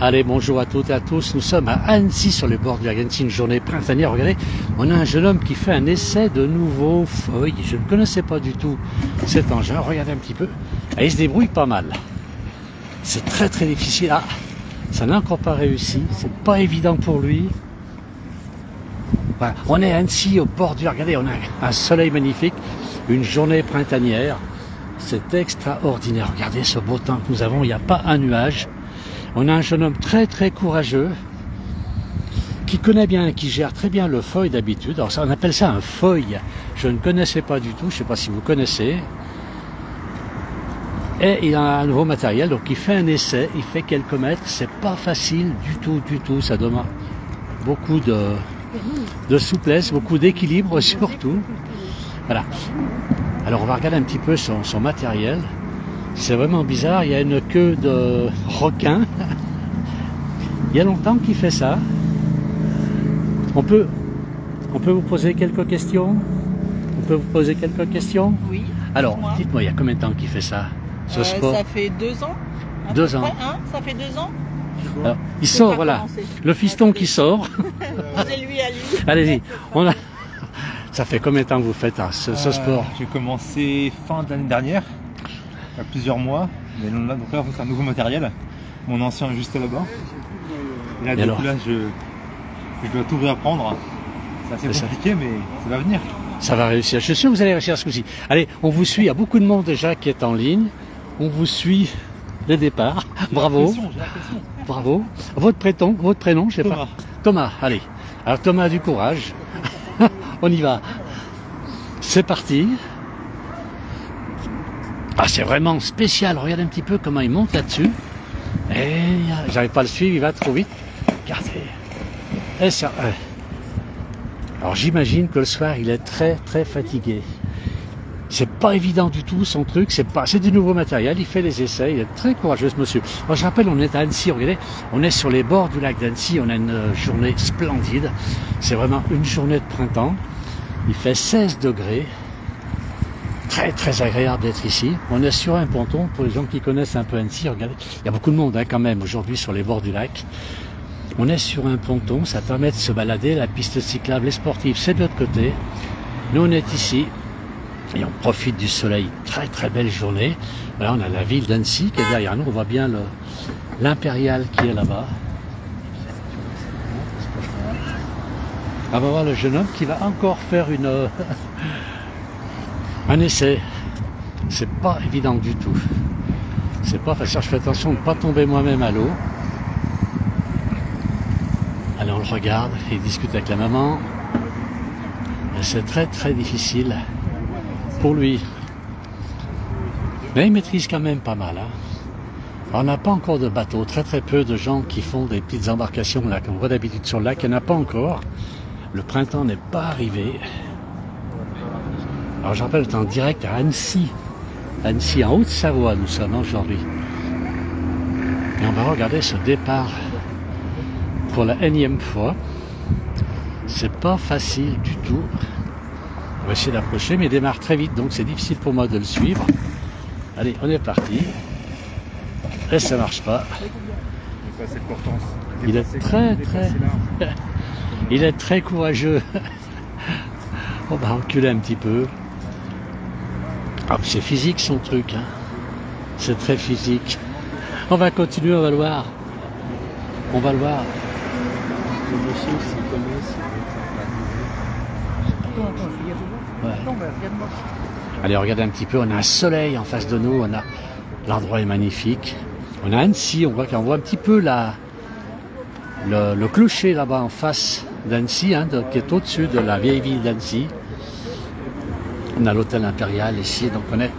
Allez, bonjour à toutes et à tous. Nous sommes à Annecy, sur les bords du lac d'Annecy, une journée printanière. Regardez, on a un jeune homme qui fait un essai de nouveaux feuilles. Je ne connaissais pas du tout cet engin. Regardez un petit peu. Et il se débrouille pas mal. C'est très très difficile. Ah, ça n'a encore pas réussi. C'est pas évident pour lui. Voilà. On est à Annecy, au bord du lac. Regardez, on a un soleil magnifique. Une journée printanière. C'est extraordinaire. Regardez ce beau temps que nous avons. Il n'y a pas un nuage. On a un jeune homme très très courageux qui connaît bien, qui gère très bien le feuille d'habitude. Alors ça, on appelle ça un feuille. Je ne connaissais pas du tout, je ne sais pas si vous connaissez. Et il a un nouveau matériel, donc il fait un essai, il fait quelques mètres. C'est pas facile du tout. Ça demande beaucoup de souplesse, beaucoup d'équilibre surtout. Voilà. Alors on va regarder un petit peu son matériel. C'est vraiment bizarre, il y a une queue de requin. Il y a longtemps qu'il fait ça. On peut vous poser quelques questions? On peut vous poser quelques questions? Oui. Alors, dites-moi, il y a combien de temps qu'il fait ça, ce sport? Ça fait 2 ans. 2 ans. Ça fait 2 ans. Alors, il sort, voilà. Commencé. Le fiston qui sort. C'est lui à lui. Allez-y. Ça fait combien de temps que vous faites ce sport? J'ai commencé fin de l'année dernière. Il y a plusieurs mois, mais là, donc là c'est un nouveau matériel. Mon ancien est juste là-bas. Et là, du coup, là, je dois tout réapprendre. C'est assez compliqué, mais ça va venir. Ça va réussir. Je suis sûr que vous allez réussir ce coup-ci. Allez, on vous suit. Il y a beaucoup de monde déjà qui est en ligne. On vous suit dès le départ. Bravo. Bravo. Votre prénom, je sais pas. Thomas. Allez. Alors Thomas a du courage. On y va. C'est parti. Ah, c'est vraiment spécial. Regardez un petit peu comment il monte là-dessus. Et j'arrive pas à le suivre, il va trop vite. Regardez. Et ça, alors j'imagine que le soir, il est très très fatigué. C'est pas évident du tout son truc. C'est du nouveau matériel. Il fait les essais. Il est très courageux ce monsieur. Alors, je rappelle, on est à Annecy. Regardez, on est sur les bords du lac d'Annecy. On a une journée splendide. C'est vraiment une journée de printemps. Il fait 16 degrés. Très très agréable d'être ici. On est sur un ponton, pour les gens qui connaissent un peu Annecy, regardez, il y a beaucoup de monde quand même aujourd'hui sur les bords du lac. On est sur un ponton, ça permet de se balader, la piste cyclable et sportive c'est de l'autre côté. Nous on est ici et on profite du soleil, très très belle journée. Voilà, on a la ville d'Annecy qui est derrière nous, on voit bien l'impérial qui est là-bas. On va voir le jeune homme qui va encore faire un essai. C'est pas évident du tout. C'est pas facile. Je fais attention de ne pas tomber moi-même à l'eau. Allez, on le regarde. Il discute avec la maman. C'est très très difficile pour lui. Mais il maîtrise quand même pas mal. On n'a pas encore de bateau. Très très peu de gens qui font des petites embarcations là, qu'on voit d'habitude sur le lac. Il n'y en a pas encore. Le printemps n'est pas arrivé. Alors je rappelle, c'est en direct à Annecy. Annecy, en Haute-Savoie, nous sommes aujourd'hui. Et on va regarder ce départ pour la énième fois. C'est pas facile du tout. On va essayer d'approcher, mais il démarre très vite, donc c'est difficile pour moi de le suivre. Allez, on est parti. Et ça marche pas. Il est très très... Il est très courageux. On va reculer un petit peu. Ah, c'est physique son truc, hein. C'est très physique. On va continuer, on va le voir. On va le voir. Le monsieur s'y connaît. Ouais. Allez, regardez un petit peu, on a un soleil en face de nous, l'endroit est magnifique. On a Annecy, on voit un petit peu le clocher là-bas en face d'Annecy, hein, qui est au-dessus de la vieille ville d'Annecy. On a l'hôtel impérial ici, donc on est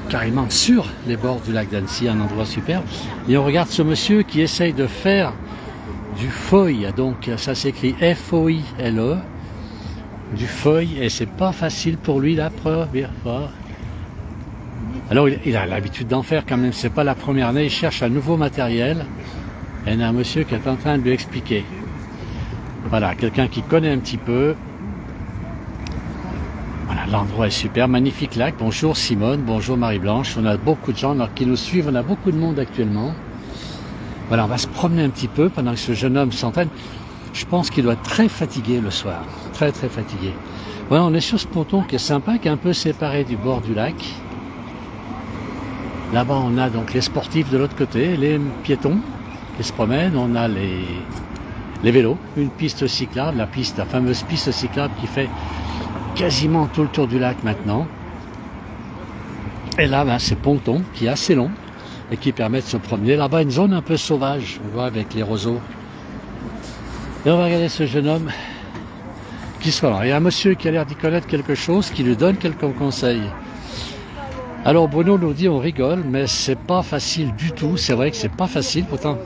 carrément sur les bords du lac d'Annecy, un endroit superbe. Et on regarde ce monsieur qui essaye de faire du feuille, donc ça s'écrit F-O-I-L-E, du feuille, et c'est pas facile pour lui la première fois. Alors il a l'habitude d'en faire quand même, c'est pas la première année, il cherche un nouveau matériel, et il y a un monsieur qui est en train de lui expliquer. Voilà, quelqu'un qui connaît un petit peu. Voilà, l'endroit est super, magnifique lac. Bonjour Simone, bonjour Marie-Blanche. On a beaucoup de gens qui nous suivent, on a beaucoup de monde actuellement. Voilà, on va se promener un petit peu pendant que ce jeune homme s'entraîne. Je pense qu'il doit être très fatigué le soir, très très fatigué. Voilà, on est sur ce ponton qui est sympa, qui est un peu séparé du bord du lac. Là-bas, on a donc les sportifs de l'autre côté, les piétons qui se promènent, on a les vélos, une piste cyclable, la fameuse piste cyclable qui fait quasiment tout le tour du lac maintenant. Et là, ben, c'est ponton qui est assez long et qui permet de se promener. Là-bas, une zone un peu sauvage, on voit avec les roseaux. Et on va regarder ce jeune homme qui soit là. Il y a un monsieur qui a l'air d'y connaître quelque chose, qui lui donne quelques conseils. Alors Bruno nous dit on rigole, mais c'est pas facile du tout. C'est vrai que c'est pas facile, pourtant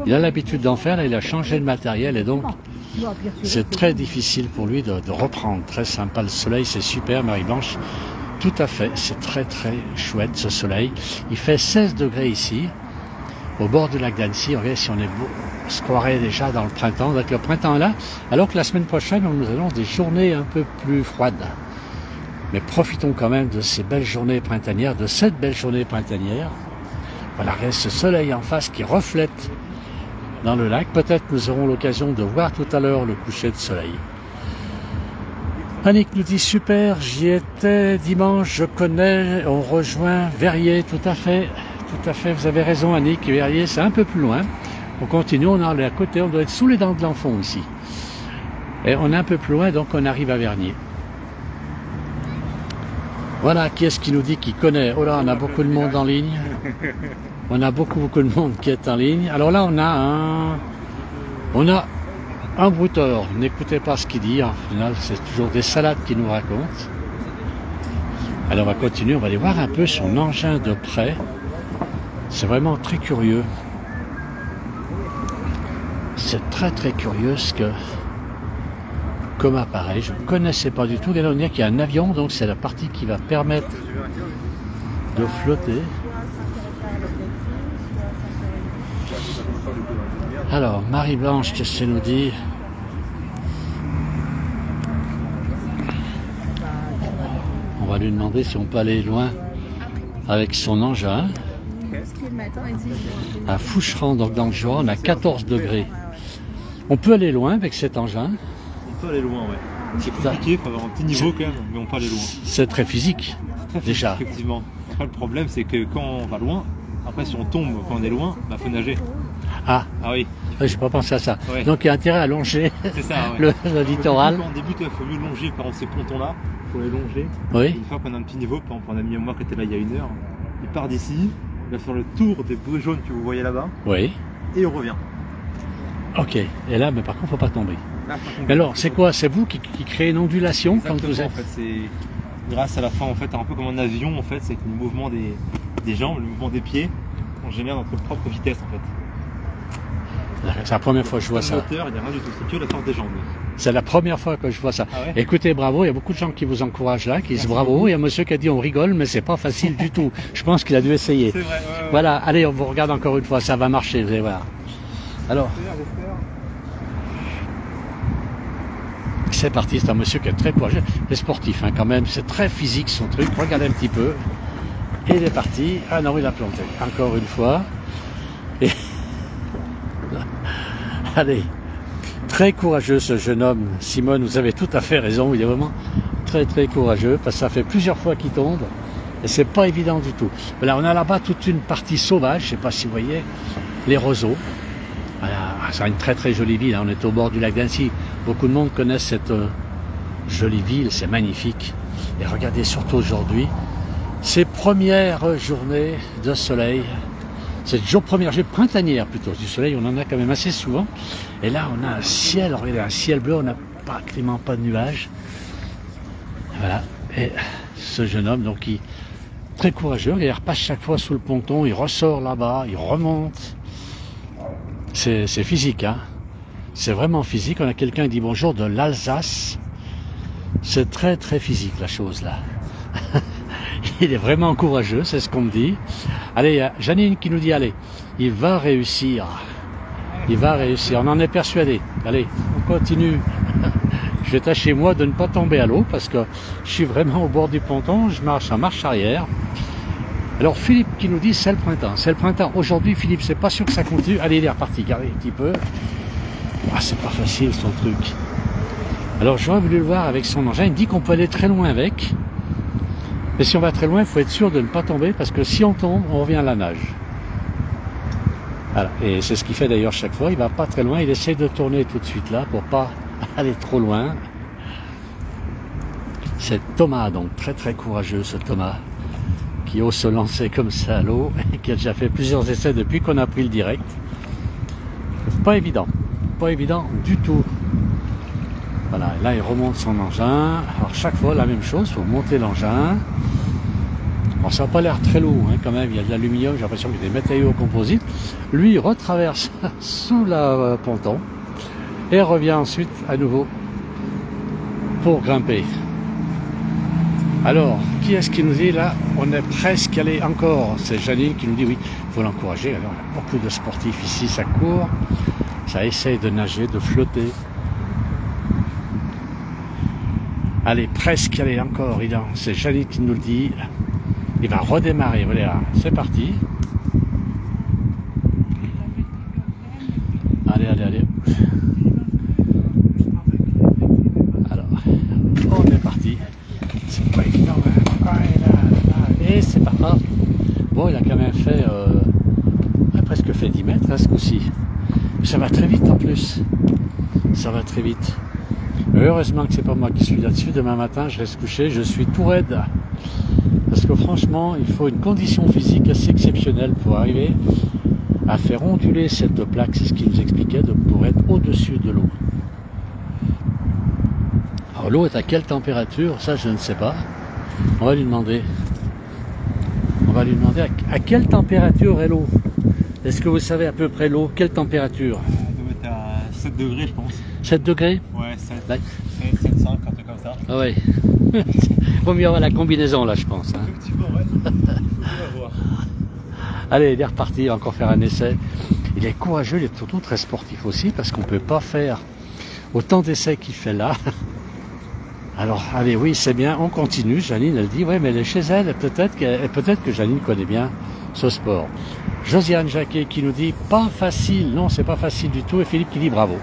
il a l'habitude d'en faire, là il a changé de matériel et donc c'est très difficile pour lui de reprendre. Très sympa le soleil, c'est super Marie-Blanche. Tout à fait, c'est très très chouette ce soleil. Il fait 16 degrés ici, au bord du lac d'Annecy. Regardez si on est beau, on se croirait déjà dans le printemps. Donc le printemps est là, alors que la semaine prochaine nous allons des journées un peu plus froides. Mais profitons quand même de ces belles journées printanières, de cette belle journée printanière. Voilà, regardez ce soleil en face qui reflète dans le lac. Peut-être nous aurons l'occasion de voir tout à l'heure le coucher de soleil. Annick nous dit super, j'y étais dimanche, je connais, on rejoint Verrier, tout à fait, vous avez raison Annick, Verrier c'est un peu plus loin. On continue, on est à côté, on doit être sous les dents de l'enfant ici. Et on est un peu plus loin, donc on arrive à Vernier. Voilà, qui est-ce qui nous dit qu'il connaît? Oh là, on a beaucoup de monde en ligne. On a beaucoup de monde qui est en ligne. Alors là, on a un brouteur. N'écoutez pas ce qu'il dit. En final, c'est toujours des salades qu'il nous raconte. Alors on va continuer, on va aller voir un peu son engin de près. C'est vraiment très curieux. C'est très très curieux ce que... comme appareil, je ne connaissais pas du tout. Regardez, on dirait qu'il y a un avion, donc c'est la partie qui va permettre de flotter. Alors, Marie-Blanche, qu'est-ce qu'elle nous dit? On va lui demander si on peut aller loin avec son engin. À Foucheran, donc dans le Jura, on a 14 degrés. On peut aller loin avec cet engin. On peut aller loin, ouais. C'est compliqué, il faut avoir un petit niveau quand même, mais on peut aller loin. C'est très physique, très physique, déjà. Effectivement. Après, le problème, c'est que quand on va loin, après, si on tombe quand on est loin, il faut nager. Ah oui. J'ai pas pensé à ça. Ouais. Donc, il y a intérêt à longer le littoral. Quand on débute, il faut mieux longer par ces pontons-là. Il faut les longer. Oui. Une fois qu'on a un petit niveau, par exemple, un ami à moi qui était là il y a 1 heure, il part d'ici, il va faire le tour des bouées jaunes que vous voyez là-bas. Oui. Et on revient. Ok. Et là, mais par contre, il ne faut pas tomber. Mais alors, c'est quoi? C'est vous qui créez une ondulation quand vous êtes... En fait, c'est grâce à la fin, en fait, un peu comme un avion, en fait, c'est le mouvement des jambes, le mouvement des pieds, on génère notre propre vitesse, en fait. C'est la première fois que je vois ça. Moteur, il n'y a rien du tout, c'est que la force des jambes. C'est la première fois que je vois ça. Ah ouais? Écoutez, bravo, il y a beaucoup de gens qui vous encouragent là, qui disent bravo. Il y a un monsieur qui a dit on rigole, mais c'est pas facile du tout. Je pense qu'il a dû essayer. C'est vrai, ouais. Voilà, allez, on vous regarde encore une fois, ça va marcher, vous allez voir. Alors, c'est parti, c'est un monsieur qui est très courageux. Les sportifs, hein, quand même, c'est très physique son truc. Regardez un petit peu. Et il est parti. Ah non, il a planté. Encore une fois. Et... Allez, très courageux ce jeune homme. Simone, vous avez tout à fait raison. Il est vraiment très très courageux parce que ça fait plusieurs fois qu'il tombe et c'est pas évident du tout. Voilà, on a là-bas toute une partie sauvage. Je sais pas si vous voyez les roseaux. Voilà, c'est une très très jolie ville. Hein. On est au bord du lac d'Annecy. Beaucoup de monde connaissent cette jolie ville. C'est magnifique. Et regardez surtout aujourd'hui ces premières journées de soleil. Cette première journée printanière plutôt du soleil, on en a quand même assez souvent. Et là, on a un ciel, regardez, un ciel bleu, on n'a pratiquement pas de nuages. Voilà. Et ce jeune homme, donc, il très courageux, il repasse chaque fois sous le ponton, il ressort là-bas, il remonte. C'est physique, hein. C'est vraiment physique. On a quelqu'un qui dit bonjour de l'Alsace. C'est très très physique la chose là. Il est vraiment courageux, c'est ce qu'on me dit. Allez, il y a Janine qui nous dit, allez, il va réussir. Il va réussir, on en est persuadé. Allez, on continue. Je vais tâcher moi de ne pas tomber à l'eau parce que je suis vraiment au bord du ponton, je marche en marche arrière. Alors Philippe qui nous dit c'est le printemps. C'est le printemps. Aujourd'hui Philippe, c'est pas sûr que ça continue. Allez, il est reparti, regardez un petit peu. Ah, c'est pas facile son truc. Alors j'aurais voulu le voir avec son engin. Il me dit qu'on peut aller très loin avec. Mais si on va très loin, il faut être sûr de ne pas tomber parce que si on tombe, on revient à la nage. Voilà. Et c'est ce qu'il fait d'ailleurs chaque fois. Il va pas très loin. Il essaie de tourner tout de suite là pour pas aller trop loin. C'est Thomas, donc très très courageux ce Thomas, qui ose se lancer comme ça à l'eau et qui a déjà fait plusieurs essais depuis qu'on a pris le direct. Pas évident du tout. Voilà, là il remonte son engin. Alors chaque fois la même chose, il faut monter l'engin. Alors ça n'a pas l'air très lourd hein, quand même, il y a de l'aluminium, j'ai l'impression qu'il y a des matériaux composites. Lui il retraverse sous la ponton et revient ensuite à nouveau pour grimper. Alors, qui est-ce qui nous dit là? On est presque allé encore. C'est Janine qui nous dit oui, il faut l'encourager. Alors, il y a beaucoup de sportifs ici, ça court, ça essaye de nager, de flotter. Allez, presque allé encore. C'est Janine qui nous le dit. Il va redémarrer. Voilà, c'est parti. Allez. Alors, on est parti. C'est pas évident. Et c'est pas grave. Bon, il a quand même fait presque fait 10 mètres à ce coup-ci. Ça va très vite en plus. Ça va très vite. Heureusement que c'est pas moi qui suis là-dessus. Demain matin, je reste couché, je suis tout raide. Parce que franchement, il faut une condition physique assez exceptionnelle pour arriver à faire onduler cette plaque. C'est ce qu'il nous expliquait, pour être au-dessus de l'eau. Alors l'eau est à quelle température? Ça, je ne sais pas. On va lui demander. À quelle température est l'eau? Est-ce que vous savez à peu près l'eau? Quelle température? Elle doit être à 7 degrés, je pense. 7 degrés? Ouais, 7, là. 7, 5, un truc comme ça. Ah ouais. Vaut mieux avoir la combinaison là, je pense. Hein. Effectivement, ouais. On va voir. Allez, il est reparti, il va encore faire un essai. Il est courageux, il est surtout très sportif aussi, parce qu'on ne peut pas faire autant d'essais qu'il fait là. Alors, allez, oui, c'est bien, on continue. Janine, elle dit, ouais, mais elle est chez elle, peut-être que Janine connaît bien ce sport. Josiane Jacquet qui nous dit, pas facile, non, c'est pas facile du tout, et Philippe qui dit, bravo.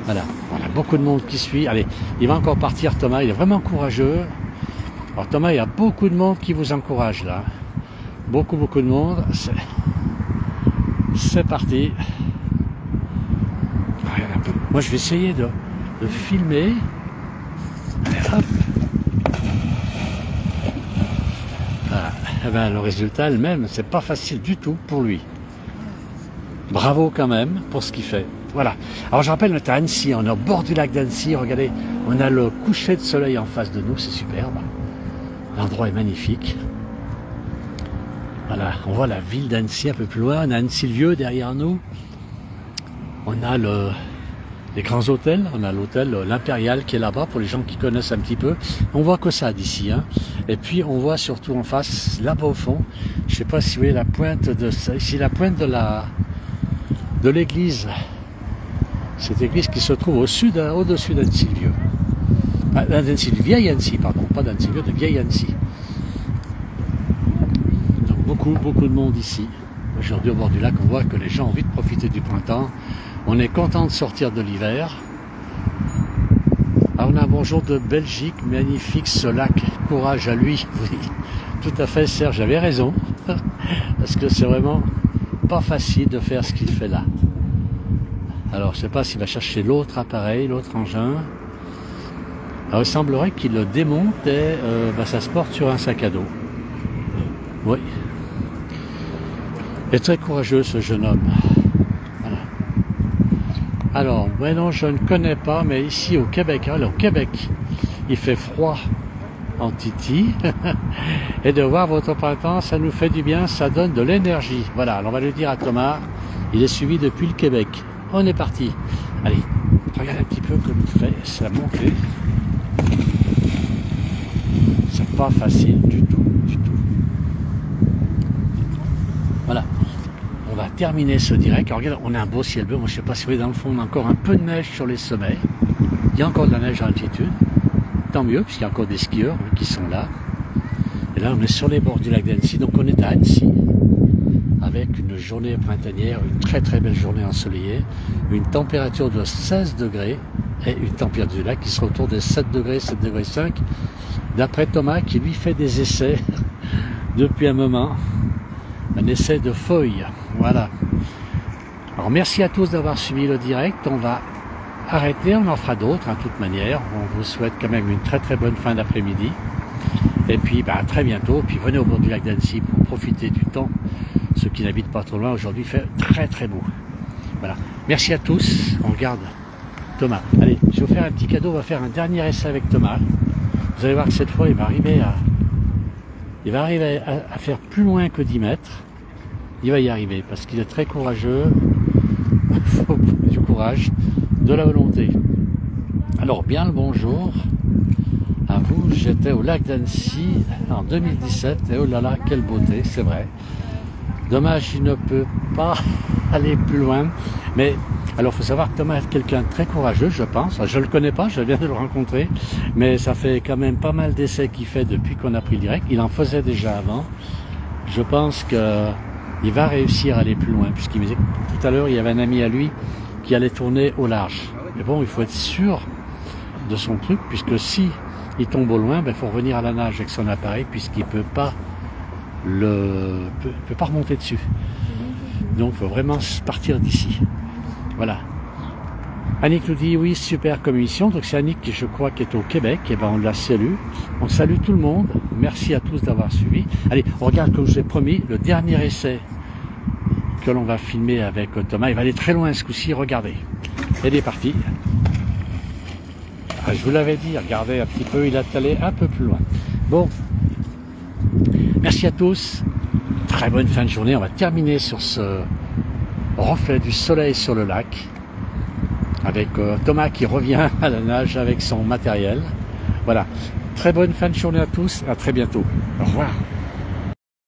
Voilà, on a beaucoup de monde qui suit. Allez, il va encore partir, Thomas, il est vraiment courageux. Alors Thomas, il y a beaucoup de monde qui vous encourage là. Beaucoup de monde. C'est parti. Moi, je vais essayer de filmer. Allez, hop. Voilà. Eh ben, le résultat, elle-même, c'est pas facile du tout pour lui. Bravo quand même pour ce qu'il fait. Voilà. Alors je rappelle, on est à Annecy, on est au bord du lac d'Annecy. Regardez, on a le coucher de soleil en face de nous, c'est superbe. L'endroit est magnifique. Voilà, on voit la ville d'Annecy un peu plus loin. On a Annecy-le-Vieux derrière nous. On a les grands hôtels. On a l'hôtel l'Impérial qui est là-bas pour les gens qui connaissent un petit peu. On voit que ça d'ici. Hein. Et puis on voit surtout en face, là-bas au fond, je ne sais pas si vous voyez la pointe de ça. Ici, la pointe de l'église. Cette église qui se trouve au-dessus d'Annecy-le-Vieux. De vieille Annecy, pardon, pas d'Annecy-le-Vieux, de vieille Annecy. Donc beaucoup de monde ici. Aujourd'hui au bord du lac, on voit que les gens ont envie de profiter du printemps. On est content de sortir de l'hiver. Alors on a un bonjour de Belgique, magnifique ce lac, courage à lui. Oui, tout à fait Serge, j'avais raison. Parce que c'est vraiment pas facile de faire ce qu'il fait là. Alors, je ne sais pas s'il va chercher l'autre appareil, l'autre engin. Alors, il semblerait qu'il le démonte et ça se porte sur un sac à dos. Oui. Il est très courageux, ce jeune homme. Voilà. Alors, non, je ne connais pas, mais ici au Québec, alors, au Québec, il fait froid en Titi. Et de voir votre printemps, ça nous fait du bien, ça donne de l'énergie. Voilà, alors on va le dire à Thomas. Il est suivi depuis le Québec. On est parti. Allez, regarde un petit peu comme il fait, c'est la montée. C'est pas facile du tout. Voilà. On va terminer ce direct. Alors, regarde, on a un beau ciel bleu. Moi, je sais pas si vous voyez dans le fond, on a encore un peu de neige sur les sommets. Il y a encore de la neige à altitude. Tant mieux, puisqu'il y a encore des skieurs qui sont là. Et là, on est sur les bords du lac d'Annecy. Donc, on est à Annecy avec une journée printanière, une très très belle journée ensoleillée, une température de 16 degrés et une température du lac qui sera autour de 7 degrés, 7 degrés 5, d'après Thomas qui lui fait des essais depuis un moment, un essai de feuilles. Voilà. Alors, merci à tous d'avoir suivi le direct. On va arrêter, on en fera d'autres, de toute manière. On vous souhaite quand même une très très bonne fin d'après-midi. Et puis, à très bientôt. Puis, venez au bord du lac d'Annecy pour profiter du temps. Ceux qui n'habitent pas trop loin, aujourd'hui, il fait très très beau. Voilà. Merci à tous. On regarde Thomas. Allez, je vais vous faire un petit cadeau. On va faire un dernier essai avec Thomas. Vous allez voir que cette fois, il va arriver à faire plus loin que 10 mètres. Il va y arriver parce qu'il est très courageux. Il faut du courage, de la volonté. Alors, bien le bonjour à vous. J'étais au lac d'Annecy en 2017 et oh là là, quelle beauté, c'est vrai. Dommage, il ne peut pas aller plus loin. Mais alors, il faut savoir que Thomas est quelqu'un de très courageux, je pense. Je ne le connais pas, je viens de le rencontrer. Mais ça fait quand même pas mal d'essais qu'il fait depuis qu'on a pris le direct. Il en faisait déjà avant. Je pense qu'il va réussir à aller plus loin. Puisqu'il me disait tout à l'heure, il y avait un ami à lui qui allait tourner au large. Mais bon, il faut être sûr de son truc, puisque si il tombe au loin, il faut revenir à la nage avec son appareil, puisqu'il peut pas remonter dessus. Donc, il faut vraiment partir d'ici. Voilà. Annick nous dit, oui, super comme émission. Donc, c'est Annick qui, je crois, qui est au Québec. Et on la salue. On salue tout le monde. Merci à tous d'avoir suivi. Allez, on regarde, comme je vous ai promis, le dernier essai que l'on va filmer avec Thomas. Il va aller très loin ce coup-ci. Regardez. Il est parti. Ah, je vous l'avais dit, regardez un petit peu. Il est allé un peu plus loin. Bon. Merci à tous. Très bonne fin de journée. On va terminer sur ce reflet du soleil sur le lac. Avec Thomas qui revient à la nage avec son matériel. Voilà. Très bonne fin de journée à tous. À très bientôt. Au revoir.